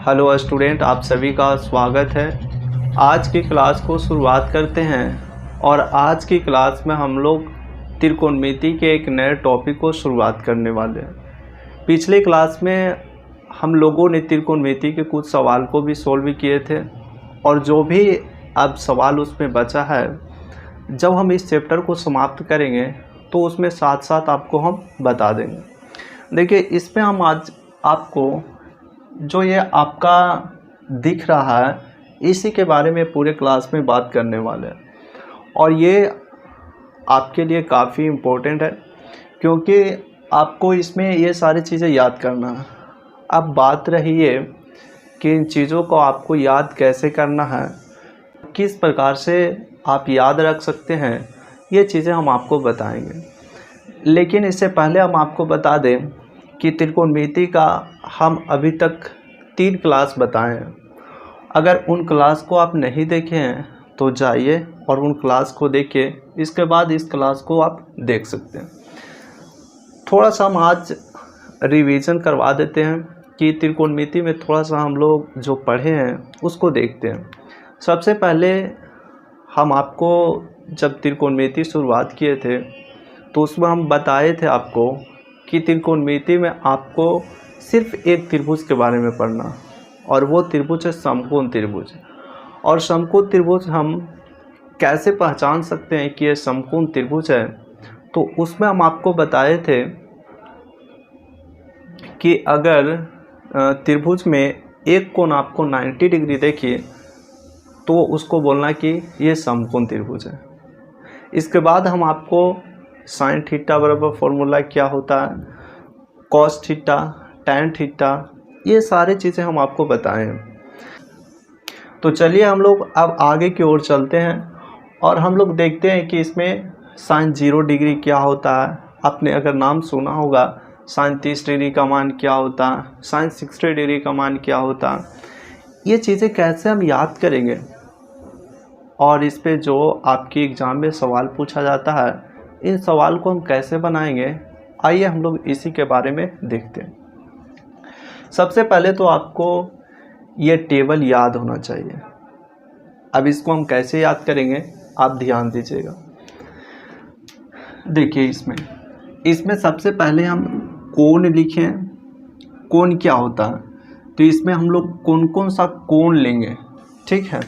Hello student, आप सभी का स्वागत है। आज की क्लास को शुरुआत करते हैं और आज की क्लास में हम लोग त्रिकोणमिति के एक नए टॉपिक को शुरुआत करने वाले हैं। पिछले क्लास में हम लोगों ने त्रिकोणमिति के कुछ सवाल को भी सोल्व किए थे और जो भी अब सवाल उसमें बचा है, जब हम इस चैप्टर को समाप्त करेंगे तो उसमें साथ साथ आपको हम बता देंगे। देखिए, इसमें हम आज आपको जो ये आपका दिख रहा है इसी के बारे में पूरे क्लास में बात करने वाले हैं और ये आपके लिए काफ़ी इम्पोर्टेंट है क्योंकि आपको इसमें ये सारी चीज़ें याद करना है। अब बात रही है कि इन चीज़ों को आपको याद कैसे करना है, किस प्रकार से आप याद रख सकते हैं, ये चीज़ें हम आपको बताएंगे। लेकिन इससे पहले हम आपको बता दें कि त्रिकोणमिति का हम अभी तक 3 क्लास बताए हैं। अगर उन क्लास को आप नहीं देखे हैं तो जाइए और उन क्लास को देखिए, इसके बाद इस क्लास को आप देख सकते हैं। थोड़ा सा हम आज रिवीजन करवा देते हैं कि त्रिकोणमिति में थोड़ा सा हम लोग जो पढ़े हैं उसको देखते हैं। सबसे पहले हम आपको जब त्रिकोणमिति शुरुआत किए थे तो उसमें हम बताए थे आपको कि त्रिकोणमिति में आपको सिर्फ एक त्रिभुज के बारे में पढ़ना और वो त्रिभुज है समकोण त्रिभुज। और समकोण त्रिभुज हम कैसे पहचान सकते हैं कि ये समकोण त्रिभुज है, तो उसमें हम आपको बताए थे कि अगर त्रिभुज में एक कोण आपको 90 डिग्री देखिए तो उसको बोलना कि ये समकोण त्रिभुज है। इसके बाद हम आपको साइन थीटा बराबर फॉर्मूला क्या होता है, कॉस थीटा, टैन थीटा, ये सारी चीज़ें हम आपको बताएं। तो चलिए हम लोग अब आगे की ओर चलते हैं और हम लोग देखते हैं कि इसमें साइन 0 डिग्री क्या होता है। आपने अगर नाम सुना होगा साइन 30 डिग्री का मान क्या होता है, साइन 60 डिग्री का मान क्या होता है, ये चीज़ें कैसे हम याद करेंगे और इस पे जो आपकी एग्ज़ाम में सवाल पूछा जाता है, इन सवाल को हम कैसे बनाएंगे, आइए हम लोग इसी के बारे में देखते हैं। सबसे पहले तो आपको ये टेबल याद होना चाहिए। अब इसको हम कैसे याद करेंगे, आप ध्यान दीजिएगा। देखिए, इसमें सबसे पहले हम कोण लिखें। कोण क्या होता है, तो इसमें हम लोग कौन कौन सा कोण लेंगे, ठीक है।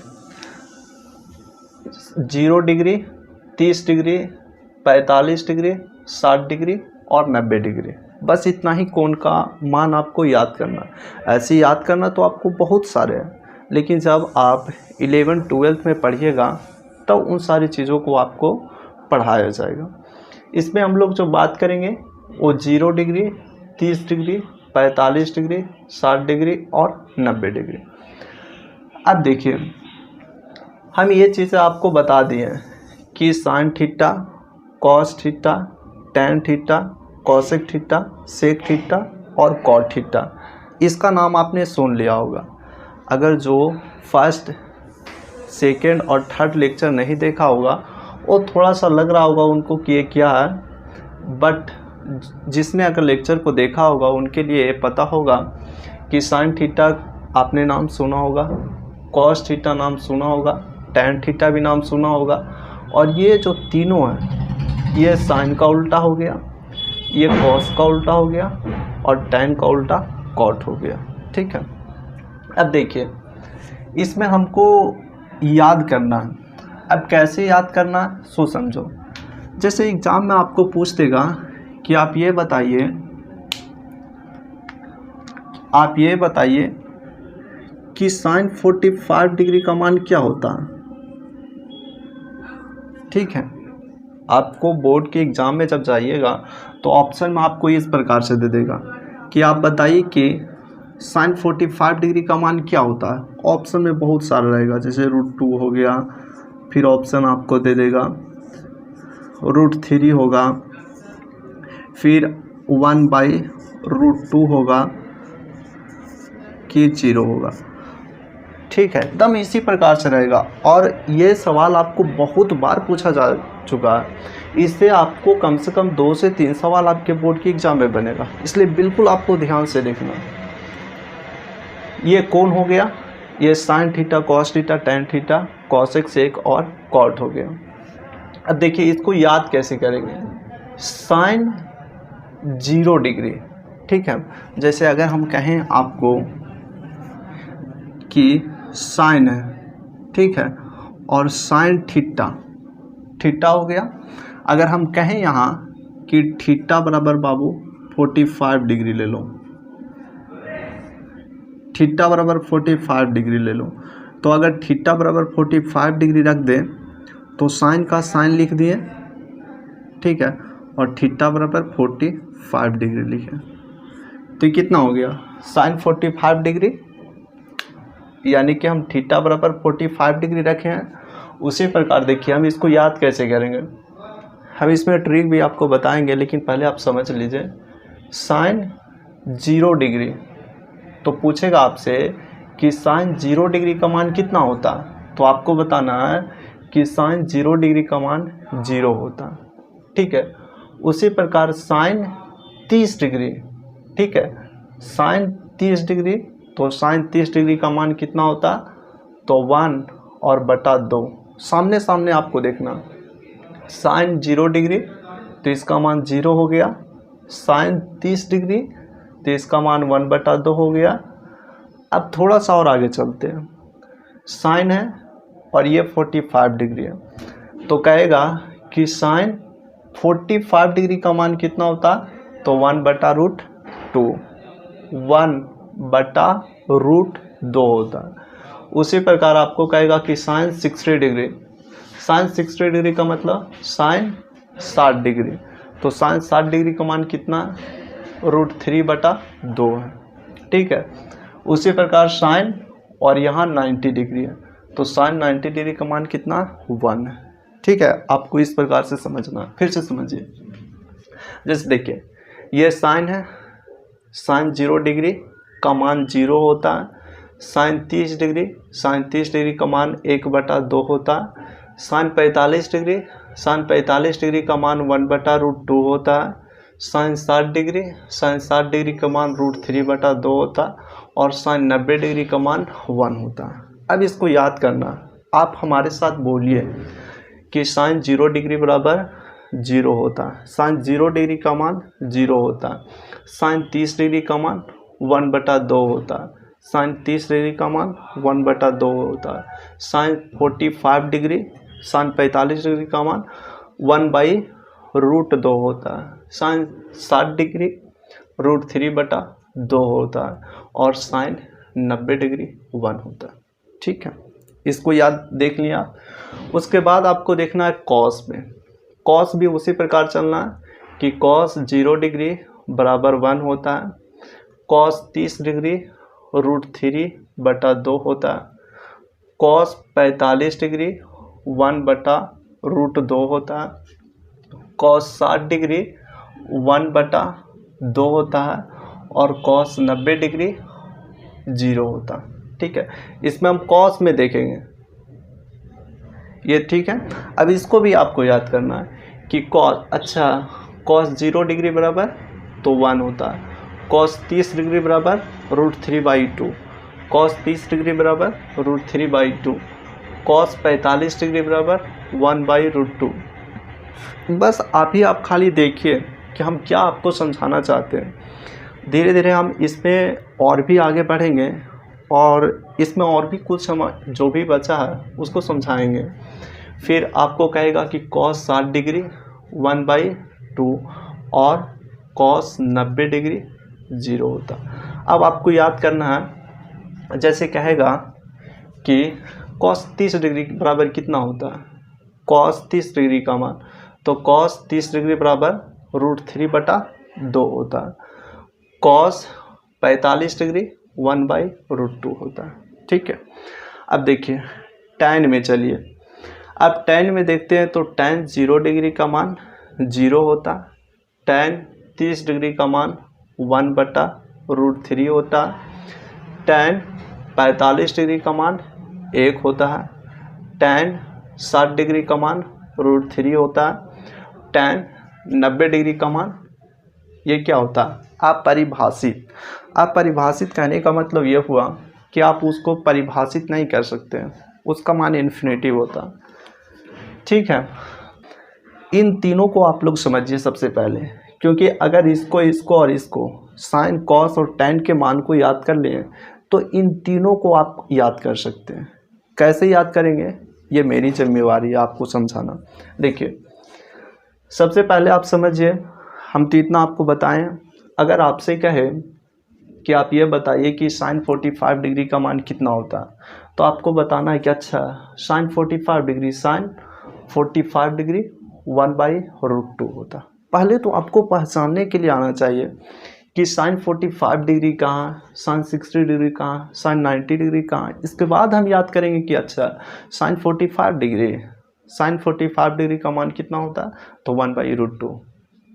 0 डिग्री, 30 डिग्री, 45 डिग्री, 60 डिग्री और 90 डिग्री, बस इतना ही कोण का मान आपको याद करना। ऐसे याद करना तो आपको बहुत सारे हैं, लेकिन जब आप 11th 12th में पढ़िएगा तब तो उन सारी चीज़ों को आपको पढ़ाया जाएगा। इसमें हम लोग जो बात करेंगे वो 0 डिग्री, 30 डिग्री, 45 डिग्री, 60 डिग्री और 90 डिग्री। अब देखिए, हम ये चीज़ें आपको बता दिए हैं कि sine theta, cos theta, tan theta, cosec theta, sec theta और कॉट थीटा, इसका नाम आपने सुन लिया होगा। अगर जो फर्स्ट, सेकेंड और थर्ड लेक्चर नहीं देखा होगा वो थोड़ा सा लग रहा होगा उनको कि ये क्या है, बट जिसने अगर लेक्चर को देखा होगा उनके लिए ये पता होगा कि साइन थीटा आपने नाम सुना होगा, कॉस थीटा नाम सुना होगा, टैन थीटा भी नाम सुना होगा, और ये जो तीनों हैं, ये साइन का उल्टा हो गया, ये कॉस का उल्टा हो गया और टैन का उल्टा कॉट हो गया, ठीक है। अब देखिए, इसमें हमको याद करना है। अब कैसे याद करना, सो समझो। जैसे एग्जाम में आपको पूछ देगा कि आप ये बताइए कि साइन 45 डिग्री का मान क्या होता है, ठीक है। आपको बोर्ड के एग्ज़ाम में जब जाइएगा तो ऑप्शन में आपको इस प्रकार से दे देगा कि आप बताइए कि साइन 45 डिग्री का मान क्या होता है। ऑप्शन में बहुत सारा रहेगा, जैसे √2 हो गया, फिर ऑप्शन आपको दे देगा √3 होगा, फिर 1/√2 होगा कि 0 होगा, ठीक है। एकदम इसी प्रकार से रहेगा और ये सवाल आपको बहुत बार पूछा जा चुका है। इससे आपको कम से कम 2 से 3 सवाल आपके बोर्ड की एग्जाम में बनेगा, इसलिए बिल्कुल आपको ध्यान से देखना। ये कौन हो गया, ये sine theta cos theta tan theta cosec sec और कॉट हो गया। अब देखिए इसको याद कैसे करेंगे, साइन 0 डिग्री, ठीक है। जैसे अगर हम कहें आपको कि साइन है, ठीक है, और साइन थीटा, थीटा हो गया। अगर हम कहें यहाँ कि थीटा बराबर बाबू 45 डिग्री ले लो, थीटा बराबर 45 डिग्री ले लो, तो अगर थीटा बराबर 45 डिग्री रख दें तो साइन का साइन लिख दिए, ठीक है, और थीटा बराबर 45 डिग्री लिखे, तो कितना हो गया साइन 45 डिग्री, यानी कि हम थीटा बराबर 45 डिग्री रखे हैं। उसी प्रकार देखिए हम इसको याद कैसे करेंगे, हम इसमें ट्रिक भी आपको बताएंगे, लेकिन पहले आप समझ लीजिए साइन 0 डिग्री, तो पूछेगा आपसे कि साइन 0 डिग्री का मान कितना होता, तो आपको बताना है कि साइन 0 डिग्री का मान 0 होता, ठीक है। उसी प्रकार साइन 30 डिग्री, ठीक है, साइन 30 डिग्री, तो साइन 30 डिग्री का मान कितना होता, तो 1 और बटा 2, सामने सामने आपको देखना, साइन 0 डिग्री तो इसका मान 0 हो गया, साइन 30 डिग्री तो इसका मान 1 बटा 2 हो गया। अब थोड़ा सा और आगे चलते हैं, साइन है और ये 45 डिग्री है, तो कहेगा कि साइन 45 डिग्री का मान कितना होता, तो 1 बटा रूट 2, 1 बटा रूट 2 होता। उसी प्रकार आपको कहेगा कि साइन 60 डिग्री, साइन 60 डिग्री का मतलब साइन 60 डिग्री, तो साइन 60 डिग्री का मान कितना, रूट 3 बटा 2 है, ठीक है। उसी प्रकार साइन, और यहाँ 90 डिग्री है, तो साइन 90 डिग्री का मान कितना, 1 है, ठीक है। आपको इस प्रकार से समझना, फिर से समझिए। जैसे देखिए ये साइन है, साइन 0 डिग्री का मान 0 होता है, साइन 30 डिग्री, साइन 30 डिग्री का मान 1 बटा 2 होता है, साइन 45 डिग्री, साइन 45 डिग्री का मान 1 बटा रूट 2 होता है, साइन 60 डिग्री, साइन 60 डिग्री का मान रूट 3 बटा 2 होता है, और साइन 90 डिग्री का मान 1 होता है। अब इसको याद करना, आप हमारे साथ बोलिए कि साइन 0 डिग्री बराबर 0 होता है, साइन 0 डिग्री का मान 0 होता है, साइन 30 डिग्री का मान 1 बटा 2 होता है, साइन 30 डिग्री का मान 1 बटा 2 होता है, साइन 45 डिग्री, साइन 45 डिग्री का मान 1 बाई रूट 2 होता है, साइन 60 डिग्री रूट 3 बटा 2 होता है, और साइन 90 डिग्री 1 होता है, ठीक है। इसको याद देख लिया। उसके बाद आपको देखना है कॉस में, कॉस भी उसी प्रकार चलना है कि कॉस 0 डिग्री बराबर 1 होता है, कॉस 30 डिग्री रूट 3 बटा 2 होता है, कॉस 45 डिग्री 1 बटा रूट 2 होता है, कॉस 60 डिग्री 1 बटा 2 होता है, और कॉस 90 डिग्री 0 होता है, ठीक है। इसमें हम कॉस में देखेंगे ये, ठीक है। अब इसको भी आपको याद करना है कि कॉस, अच्छा कॉस 0 डिग्री बराबर तो 1 होता है, कॉस 30 डिग्री बराबर रूट 3/2, कॉस 30 डिग्री बराबर रूट 3/2, कॉस 45 डिग्री बराबर 1/√2। बस आप खाली देखिए कि हम क्या आपको समझाना चाहते हैं। धीरे धीरे हम इसमें और भी आगे बढ़ेंगे, और इसमें और भी कुछ हम जो भी बचा है उसको समझाएंगे। फिर आपको कहेगा कि कॉस 60 डिग्री 1/2 और कॉस 90 डिग्री 0 होता। अब आपको याद करना है, जैसे कहेगा कि कॉस 30 डिग्री बराबर कितना होता है, कॉस 30 डिग्री का मान, तो कॉस 30 डिग्री बराबर रूट 3/2 होता है, कॉस 45 डिग्री 1/√2 होता है, ठीक है। अब देखिए टैन में चलिए, अब टैन में देखते हैं तो टैन 0 डिग्री का मान 0 होता, टैन 30 डिग्री का मान 1/√3 होता, टैन 45 डिग्री का मान 1 होता है, टैन 60 डिग्री का मान √3 होता है, टैन 90 डिग्री का मान ये क्या होता है, अपरिभाषित। अपरिभाषित कहने का मतलब ये हुआ कि आप उसको परिभाषित नहीं कर सकते हैं, उसका मान इन्फिनेटिव होता। ठीक है, इन तीनों को आप लोग समझिए सबसे पहले, क्योंकि अगर इसको और इसको साइन कॉस और टैन के मान को याद कर लें तो इन तीनों को आप याद कर सकते हैं। कैसे याद करेंगे ये मेरी जिम्मेवारी है आपको समझाना। देखिए सबसे पहले आप समझिए, हम तो इतना आपको बताएं, अगर आपसे कहे कि आप ये बताइए कि साइन 45 डिग्री का मान कितना होता है, तो आपको बताना है कि अच्छा साइन 45 डिग्री 1/√2 होता। पहले तो आपको पहचानने के लिए आना चाहिए कि साइन 45 डिग्री कहाँ, साइन 60 डिग्री कहाँ, साइन 90 डिग्री कहाँ। इसके बाद हम याद करेंगे कि अच्छा साइन 45 डिग्री का मान कितना होता है, तो 1/√2।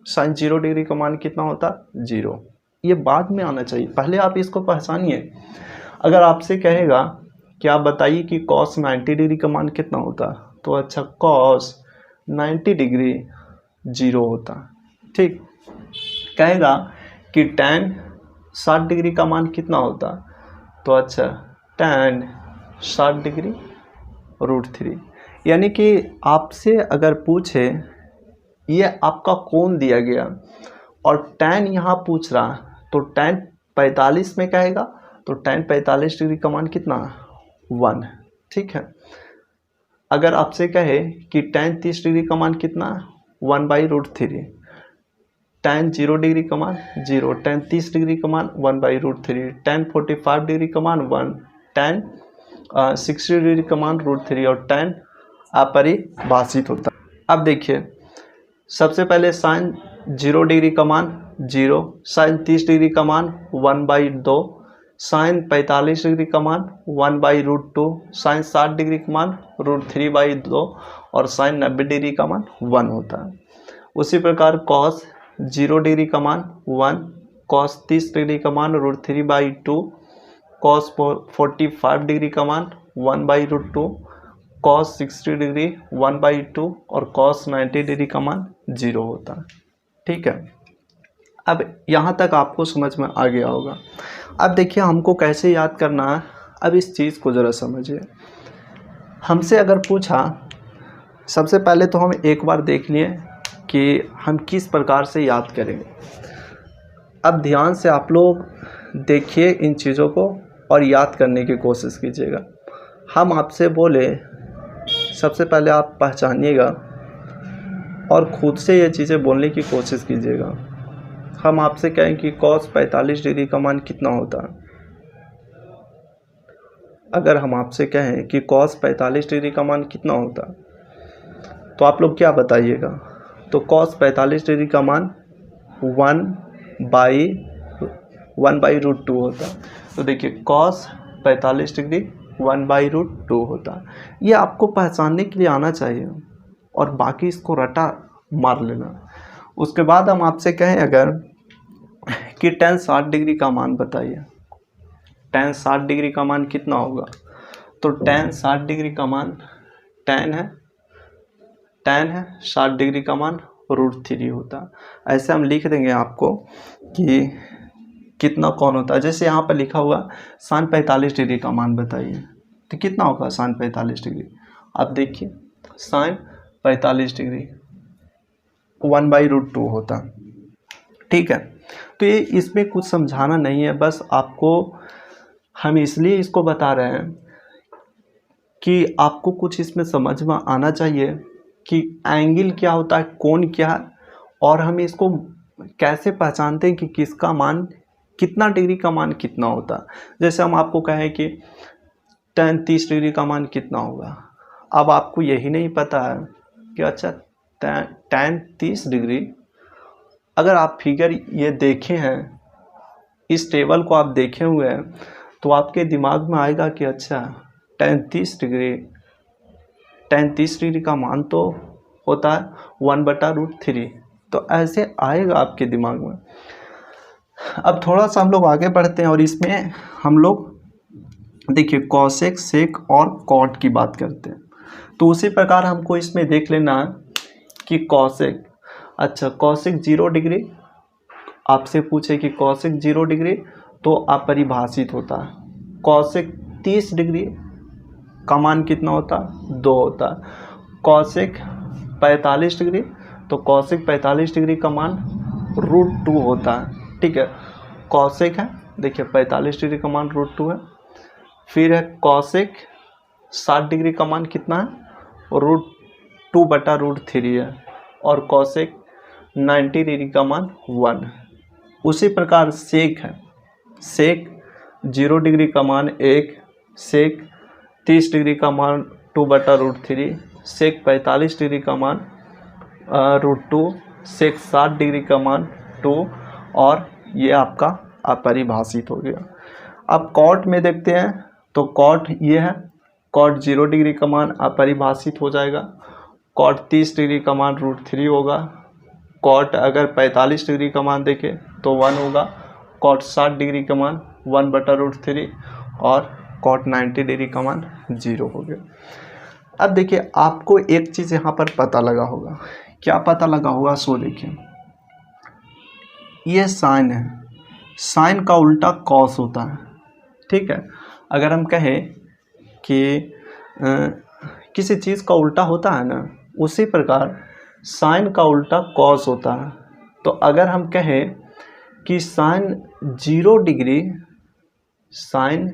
साइन 0 डिग्री का मान कितना होता है, 0। ये बाद में आना चाहिए, पहले आप इसको पहचानिए। अगर आपसे कहेगा कि आप बताइए कि कॉस 90 डिग्री का मान कितना होता, तो अच्छा कॉस 90 डिग्री 0 होता। ठीक, कहेगा कि टैन 60 डिग्री का मान कितना होता, तो अच्छा टैन 60 डिग्री √3। यानी कि आपसे अगर पूछे ये आपका कोण दिया गया और टैन यहाँ पूछ रहा, तो टैन 45 में कहेगा, तो टैन 45 डिग्री का मान कितना, 1। ठीक है, अगर आपसे कहे कि टैन 30 डिग्री का मान कितना, 1/√3। टैन 0 डिग्री का मान 0, टैन 30 डिग्री का मान 1/√3, टैन 45 डिग्री का मान 1, टैन 60 डिग्री का मान √3 और टैन अपरिभाषित होता। अब देखिए सबसे पहले साइन 0 डिग्री का मान 0, साइन 30 डिग्री का मान 1/2, साइन 45 डिग्री का मान 1/√2, साइन 60 डिग्री का मान √3/2 और साइन 90 डिग्री का मान 1 होता है। उसी प्रकार कॉस 0 डिग्री का मान 1, कॉस 30 डिग्री का मान √3/2, कॉस 45 डिग्री का मान 1/√2, कॉस 60 डिग्री 1/2 और कॉस 90 डिग्री का मान 0 होता है। ठीक है, अब यहाँ तक आपको समझ में आ गया होगा। अब देखिए हमको कैसे याद करना है, अब इस चीज़ को ज़रा समझिए। हमसे अगर पूछा, सबसे पहले तो हम एक बार देख लिए कि हम किस प्रकार से याद करेंगे। अब ध्यान से आप लोग देखिए इन चीज़ों को और याद करने की कोशिश कीजिएगा। हम आपसे बोले, सबसे पहले आप पहचानिएगा और ख़ुद से ये चीज़ें बोलने की कोशिश कीजिएगा। हम आपसे कहें कि कॉस 45 डिग्री का मान कितना होता है। अगर हम आपसे कहें कि कॉस 45 डिग्री का मान कितना होता, तो आप लोग क्या बताइएगा, तो कॉस 45 डिग्री का मान 1/√2 होता। तो देखिए कॉस 45 डिग्री 1/√2 होता। ये आपको पहचानने के लिए आना चाहिए और बाकी इसको रटा मार लेना। उसके बाद हम आपसे कहें अगर कि tan 60 डिग्री का मान बताइए, tan 60 डिग्री का मान कितना होगा, तो tan 60 डिग्री का मान tan है 60 डिग्री का मान √3 होता। ऐसे हम लिख देंगे आपको कि कितना कौन होता है। जैसे यहाँ पर लिखा हुआ साइन 45 डिग्री का मान बताइए, तो कितना होगा साइन 45 डिग्री। आप देखिए साइन 45 डिग्री 1/√2 होता। ठीक है, तो ये इसमें कुछ समझाना नहीं है, बस आपको हम इसलिए इसको बता रहे हैं कि आपको कुछ इसमें समझ में आना चाहिए कि एंगल क्या होता है, कोण क्या है, और हम इसको कैसे पहचानते हैं कि किसका मान कितना डिग्री का मान कितना होता है। जैसे हम आपको कहें कि tan 30 डिग्री का मान कितना होगा। अब आपको यही नहीं पता है कि अच्छा tan 30 डिग्री, अगर आप फिगर ये देखे हैं, इस टेबल को आप देखे हुए हैं, तो आपके दिमाग में आएगा कि अच्छा tan 30 डिग्री का मान तो होता है 1/√3। तो ऐसे आएगा आपके दिमाग में। अब थोड़ा सा हम लोग आगे बढ़ते हैं और इसमें हम लोग देखिए कॉसेक, सेक और कॉट की बात करते हैं। तो उसी प्रकार हमको इसमें देख लेना है कि कॉसेक, अच्छा कॉसेक 0 डिग्री, आपसे पूछे कि कॉसेक 0 डिग्री तो अपरिभाषित होता है। कॉसेक 30 डिग्री का मान कितना होता है, 2 होता है। कॉसेक 45 डिग्री, तो कॉसेक 45 डिग्री का मान √2 होता है। ठीक है, कॉसेक है, देखिए 45 डिग्री का मान √2 है। फिर है कॉसेक 60 डिग्री का मान कितना है, √2/√3 है। और कॉसेक 90 डिग्री का मान 1 है। उसी प्रकार सेक है, सेक 0 डिग्री का मान 1, सेक 30 डिग्री का मान 2/√3, सेक 45 डिग्री का मान √2, सेक 60 डिग्री का मान 2, और ये आपका अपरिभाषित हो गया। अब कॉट में देखते हैं, तो कॉट ये है, कॉट 0 डिग्री का मान अपरिभाषित हो जाएगा। कॉट 30 डिग्री का मान √3 होगा। कॉट अगर 45 डिग्री का मान देखें तो 1 होगा। कॉट 60 डिग्री का मान 1/√3, और कॉट 90 डिग्री का मान 0 हो गया। अब देखिए आपको एक चीज़ यहाँ पर पता लगा होगा, क्या पता लगा होगा, सो देखिए ये साइन है, साइन का उल्टा कॉस होता है। ठीक है, अगर हम कहें कि किसी चीज़ का उल्टा होता है ना, उसी प्रकार साइन का उल्टा कॉस होता है। तो अगर हम कहें कि साइन 0 डिग्री, साइन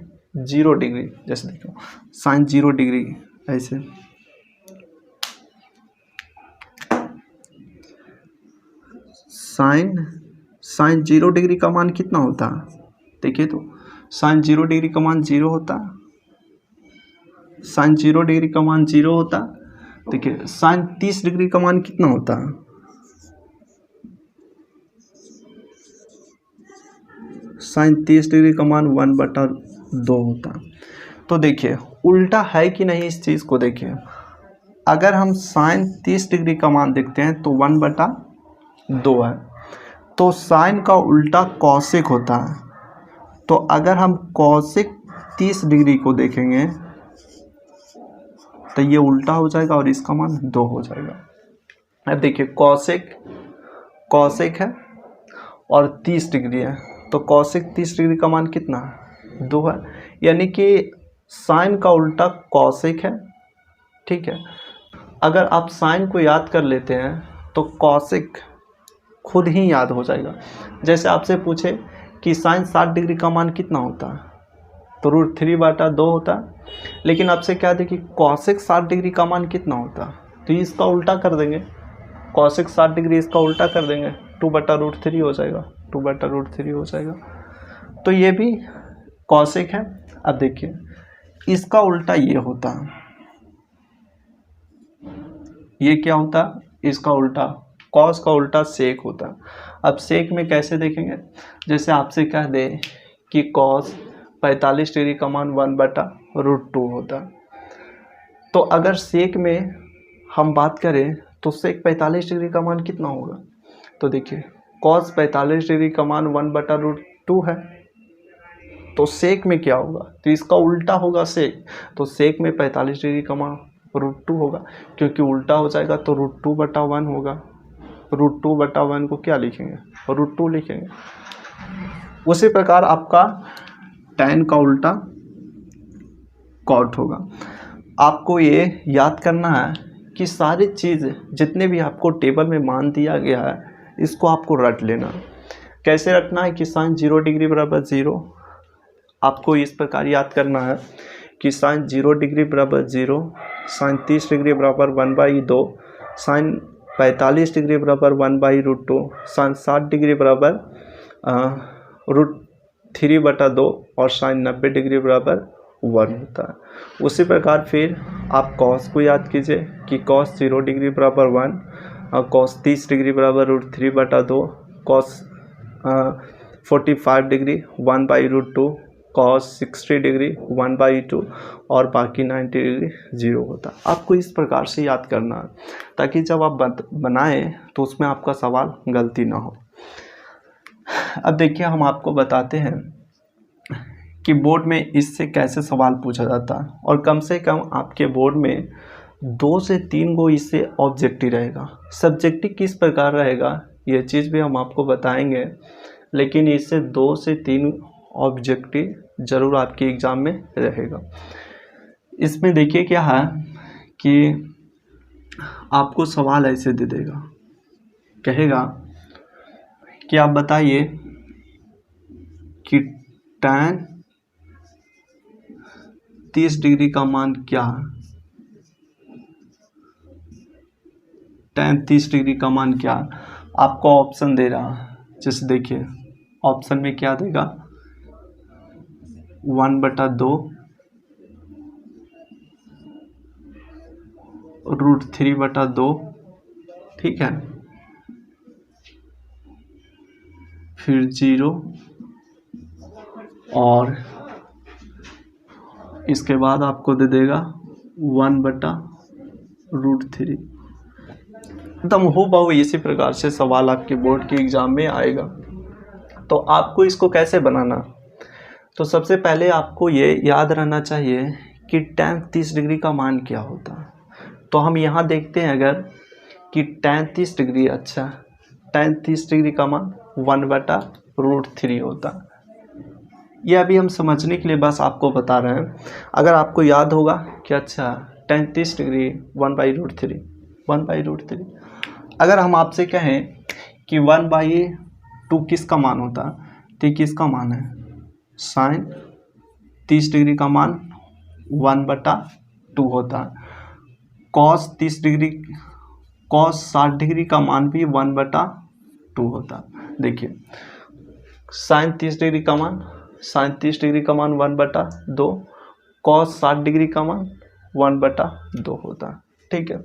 0 डिग्री, जैसे देखो साइन 0 डिग्री ऐसे, साइन 0 डिग्री का मान कितना होता है, देखिए तो साइन 0 डिग्री का मान 0 होता है, साइन 0 डिग्री का मान 0 होता है। देखिए साइन 30 डिग्री का मान कितना होता है, साइन 30 डिग्री का मान 1/2 होता है। तो देखिए उल्टा है कि नहीं, इस चीज़ को देखिए। अगर हम साइन 30 डिग्री का मान देखते हैं तो 1/2 है, तो साइन का उल्टा कॉसेक होता है। तो अगर हम कॉसेक 30 डिग्री को देखेंगे तो ये उल्टा हो जाएगा और इसका मान 2 हो जाएगा। अब देखिए कॉसेक है और 30 डिग्री है, तो कॉसेक 30 डिग्री का मान कितना है, 2 है। यानी कि साइन का उल्टा कॉसेक है। ठीक है, अगर आप साइन को याद कर लेते हैं तो कॉसेक खुद ही याद हो जाएगा। जैसे आपसे पूछे कि साइन 60 डिग्री का मान कितना होता है, तो √3/2 होता है। लेकिन आपसे क्या देखिए कॉसेक 60 डिग्री का मान कितना होता है, तो इसका उल्टा कर देंगे, कॉसेक 60 डिग्री इसका उल्टा कर देंगे, 2/√3 हो जाएगा, 2/√3 हो जाएगा। तो ये भी कॉसेक है। अब देखिए इसका उल्टा ये होता है, ये क्या होता है, इसका उल्टा कॉस का उल्टा सेक होता है। अब सेक में कैसे देखेंगे, जैसे आपसे कह दे कि कॉस 45 डिग्री का मान 1/√2 होता है, तो अगर सेक में हम बात करें तो सेक 45 डिग्री का मान कितना होगा, तो देखिए कॉस 45 डिग्री का मान 1/√2 है, तो सेक में क्या होगा, तो इसका उल्टा होगा सेक। तो सेक में 45 डिग्री का मान √2 होगा, क्योंकि उल्टा हो जाएगा तो √2/1 होगा। √2/1 को क्या लिखेंगे, √2 लिखेंगे। उसी प्रकार आपका tan का उल्टा कॉट होगा। आपको ये याद करना है कि सारी चीज़ जितने भी आपको टेबल में मान दिया गया है इसको आपको रट लेना। कैसे रटना है कि साइन 0 डिग्री बराबर 0, आपको इस प्रकार याद करना है कि साइन 0 डिग्री बराबर 0, साइन 30 डिग्री बराबर 1/2, साइन 45 डिग्री बराबर 1/√2, साइन 60 डिग्री बराबर √3/2 और साइन 90 डिग्री बराबर 1 होता है। उसी प्रकार फिर आप कॉस को याद कीजिए कि कॉस 0 डिग्री बराबर 1, कॉस 30 डिग्री बराबर √3/2, कॉस 45 डिग्री 1/√2, कॉस 60 डिग्री 1/2 और बाकी 90 डिग्री 0 होता है। आपको इस प्रकार से याद करना है ताकि जब आप बनाएं तो उसमें आपका सवाल गलती ना हो। अब देखिए हम आपको बताते हैं कि बोर्ड में इससे कैसे सवाल पूछा जाता है, और कम से कम आपके बोर्ड में 2 से 3 गो इससे ऑब्जेक्टिव रहेगा। सब्जेक्टिव किस प्रकार रहेगा ये चीज़ भी हम आपको बताएंगे, लेकिन इससे 2 से 3 ऑब्जेक्टिव ज़रूर आपके एग्ज़ाम में रहेगा। इसमें देखिए क्या है कि आपको सवाल ऐसे दे देगा, कहेगा कि आप बताइए कि tan 30 डिग्री का मान क्या है। tan 30 डिग्री का मान क्या है, आपको ऑप्शन दे रहा है। जैसे देखिए ऑप्शन में क्या देगा, 1/2 √3/2, ठीक है, फिर 0 और इसके बाद आपको दे देगा 1/√3। एकदम हूबहू इसी प्रकार से सवाल आपके बोर्ड के एग्ज़ाम में आएगा। तो आपको इसको कैसे बनाना, तो सबसे पहले आपको ये याद रहना चाहिए कि tan 30 डिग्री का मान क्या होता है। तो हम यहाँ देखते हैं अगर कि tan 30 डिग्री, अच्छा tan 30 डिग्री का मान 1/√3 होता है। यह अभी हम समझने के लिए बस आपको बता रहे हैं। अगर आपको याद होगा कि अच्छा tan 30 डिग्री 1/√3, अगर हम आपसे कहें कि 1/2 किसका मान होता है, तो किसका मान है, sin 30 डिग्री का मान 1/2 होता है। cos 30 डिग्री, cos 60 डिग्री का मान भी 1/2 होता है। देखिए sin 30 डिग्री का मान, sin 30 डिग्री का मान 1/2, cos 60 डिग्री का मान 1/2 होता है, ठीक है।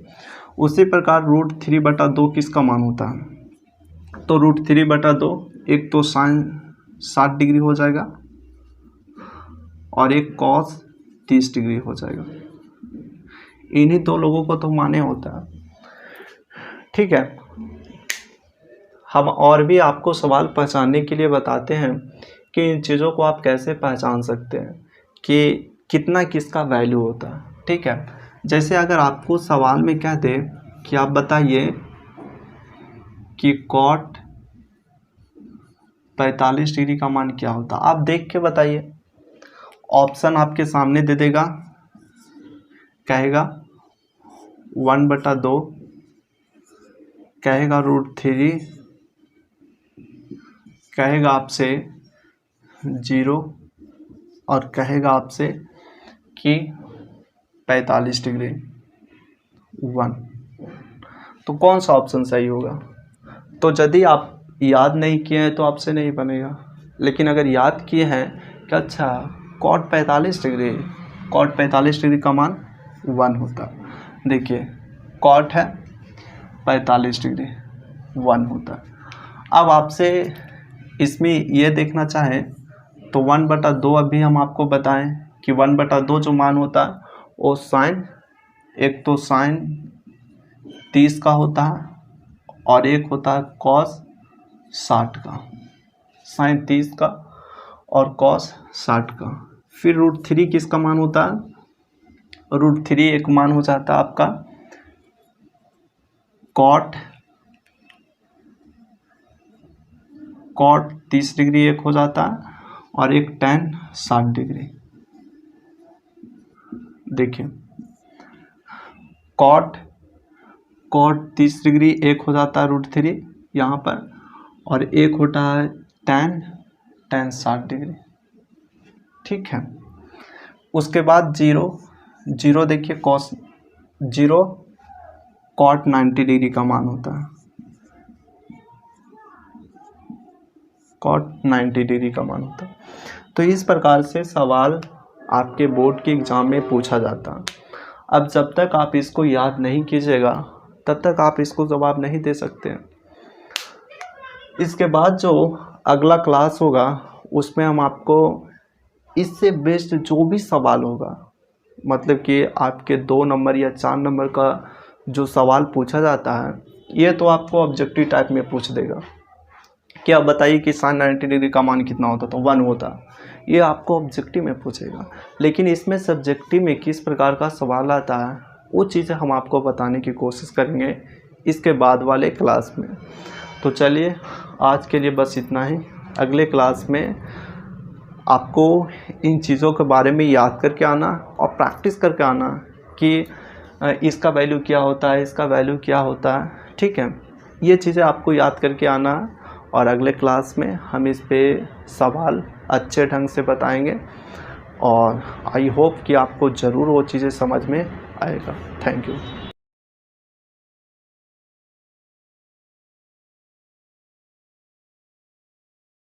उसी प्रकार √3/2 किसका मान होता है, तो √3/2 एक तो sin 60 डिग्री हो जाएगा और एक cos 30 डिग्री हो जाएगा। इन्हीं दो लोगों को तो माने होता है, ठीक है। हम और भी आपको सवाल पहचानने के लिए बताते हैं कि इन चीज़ों को आप कैसे पहचान सकते हैं कि कितना किसका वैल्यू होता है, ठीक है। जैसे अगर आपको सवाल में कह दे कि आप बताइए कि cot 45 डिग्री का मान क्या होता, आप देख के बताइए। ऑप्शन आपके सामने दे देगा, कहेगा 1/2, कहेगा √3, कहेगा आपसे 0 और कहेगा आपसे कि 45 डिग्री 1। तो कौन सा ऑप्शन सही होगा, तो यदि आप याद नहीं किए हैं तो आपसे नहीं बनेगा, लेकिन अगर याद किए हैं कि अच्छा cot 45 डिग्री, cot 45 डिग्री का मान 1 होता, देखिए cot है 45 डिग्री 1 होता। अब आपसे इसमें ये देखना चाहें तो 1/2 अभी हम आपको बताएं कि 1/2 जो मान होता है वो साइन, एक तो साइन 30 का होता है और एक होता है cos 60 का, साइन 30 का और cos 60 का। फिर √3 किसका मान होता है, √3 एक मान हो जाता है आपका cot 30 डिग्री एक हो जाता है और एक tan 60 डिग्री। देखिए cot 30 डिग्री एक हो जाता है √3 यहाँ पर, और एक होता है tan 60 डिग्री, ठीक है। उसके बाद 0 देखिए cos 0 cot 90 डिग्री का मान होता है, cot 90 डिग्री का मान होता है। तो इस प्रकार से सवाल आपके बोर्ड के एग्ज़ाम में पूछा जाता है। अब जब तक आप इसको याद नहीं कीजिएगा तब तक आप इसको जवाब नहीं दे सकते हैं। इसके बाद जो अगला क्लास होगा उसमें हम आपको इससे बेस्ड जो भी सवाल होगा, मतलब कि आपके 2 नंबर या 4 नंबर का जो सवाल पूछा जाता है, ये तो आपको ऑब्जेक्टिव टाइप में पूछ देगा कि आप बताइए कि sin 90 डिग्री का मान कितना होता, तो 1 होता। ये आपको ऑब्जेक्टिव में पूछेगा, लेकिन इसमें सब्जेक्टिव में किस प्रकार का सवाल आता है वो चीज़ें हम आपको बताने की कोशिश करेंगे इसके बाद वाले क्लास में। तो चलिए आज के लिए बस इतना ही। अगले क्लास में आपको इन चीज़ों के बारे में याद करके आना और प्रैक्टिस करके आना कि इसका वैल्यू क्या होता है, इसका वैल्यू क्या होता है। ठीक है, ये चीज़ें आपको याद करके आना है और अगले क्लास में हम इस पे सवाल अच्छे ढंग से बताएंगे और आई होप कि आपको ज़रूर वो चीज़ें समझ में आएगा। Thank you.